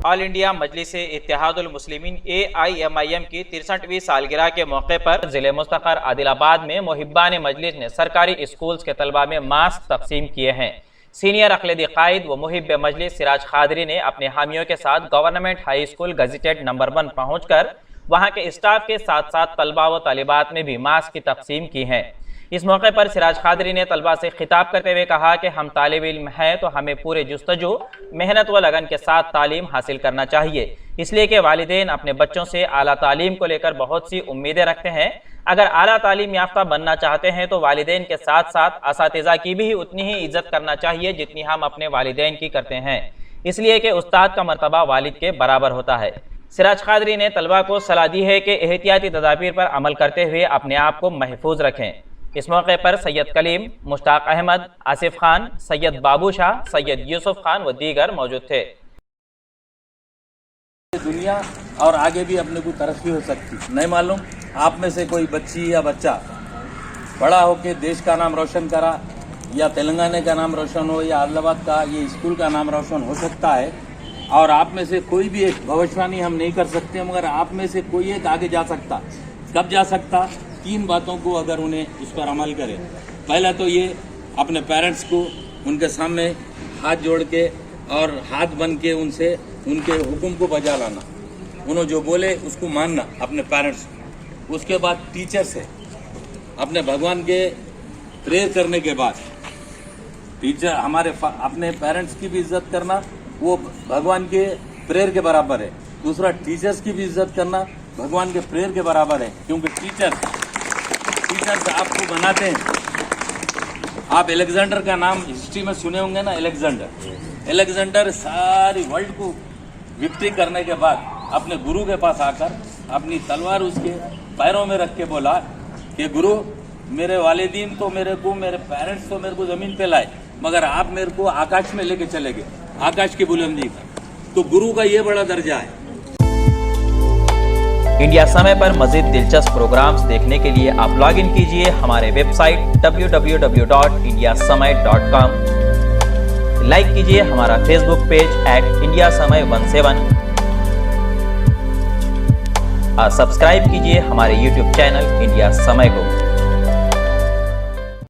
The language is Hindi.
ऑल इंडिया मजलिस इत्तेहादुल मुस्लिमीन AIMIM की 63वीं सालगिरह के मौके पर जिले मुस्तखर आदिलाबाद में मुहिब्बान मजलिस ने सरकारी स्कूल्स के तलबा में मास्क तकसीम किए हैं। सीनियर अखलेदी कायद व मुहिब मजलिस सिराज खादरी ने अपने हामियों के साथ गवर्नमेंट हाई स्कूल गजिटेड नंबर 1 पहुंचकर वहां के स्टाफ के साथ साथ तलबा व तालिबात में भी मास्क की तकसीम की है। इस मौके पर सिराज खादरी ने तलबा से खिताब करते हुए कहा कि हम तालिब इल्म हैं तो हमें पूरे जुस्तजू, मेहनत व लगन के साथ तालीम हासिल करना चाहिए, इसलिए कि वालिदैन अपने बच्चों से आला तालीम को लेकर बहुत सी उम्मीदें रखते हैं। अगर आला तालीम याफ्ता बनना चाहते हैं तो वालिदैन के साथ साथ असातिज़ा की भी उतनी ही इज्जत करना चाहिए जितनी हम अपने वालिदैन की करते हैं, इसलिए कि उस्ताद का मर्तबा वालिद के बराबर होता है। सिराज खादरी ने तलबा को सलाह दी है कि एहतियाती तदाबीर पर अमल करते हुए अपने आप को महफूज रखें। इस मौके पर सैयद कलीम, मुश्ताक अहमद, आसिफ खान, सैयद बाबू शाह, सैयद यूसुफ खान व दीगर मौजूद थे। दुनिया और आगे भी अपने को तरक्की हो सकती, नहीं मालूम आप में से कोई बच्ची या बच्चा बड़ा होकर देश का नाम रोशन करा, या तेलंगाना का नाम रोशन हो, या आदिलाबाद का ये स्कूल का नाम रोशन हो सकता है। और आप में से कोई भी एक, भविष्यवाणी हम नहीं कर सकते, मगर आप में से कोई एक आगे जा सकता। कब जा सकता? 3 बातों को अगर उन्हें उस पर अमल करे। पहला तो ये अपने पेरेंट्स को उनके सामने हाथ जोड़ के और हाथ बन के उनसे उनके हुक्म को बजा लाना, उन्होंने जो बोले उसको मानना अपने पेरेंट्स को। उसके बाद टीचर से अपने भगवान के प्रेयर करने के बाद टीचर हमारे अपने पेरेंट्स की भी इज्जत करना, वो भगवान के प्रेयर के बराबर है। दूसरा, टीचर्स की भी इज्जत करना भगवान के प्रेयर के बराबर है, क्योंकि टीचर्स आपको बनाते हैं। आप अलेक्जेंडर का नाम हिस्ट्री में सुने होंगे ना, अलेक्जेंडर सारी वर्ल्ड को विक्ट्री करने के बाद अपने गुरु के पास आकर अपनी तलवार उसके पैरों में रख के बोला कि गुरु, मेरे वालिदीन तो मेरे पेरेंट्स तो मेरे को जमीन पे लाए, मगर आप मेरे को आकाश में लेके चले गए, आकाश की बुलंदी का। तो गुरु का ये बड़ा दर्जा है। इंडिया समय पर मज़ीद दिलचस्प प्रोग्राम्स देखने के लिए आप लॉग इन कीजिए हमारे वेबसाइट www.indiasamay.com। लाइक कीजिए हमारा फेसबुक पेज @indiasamay17 और सब्सक्राइब कीजिए हमारे यूट्यूब चैनल इंडिया समय को।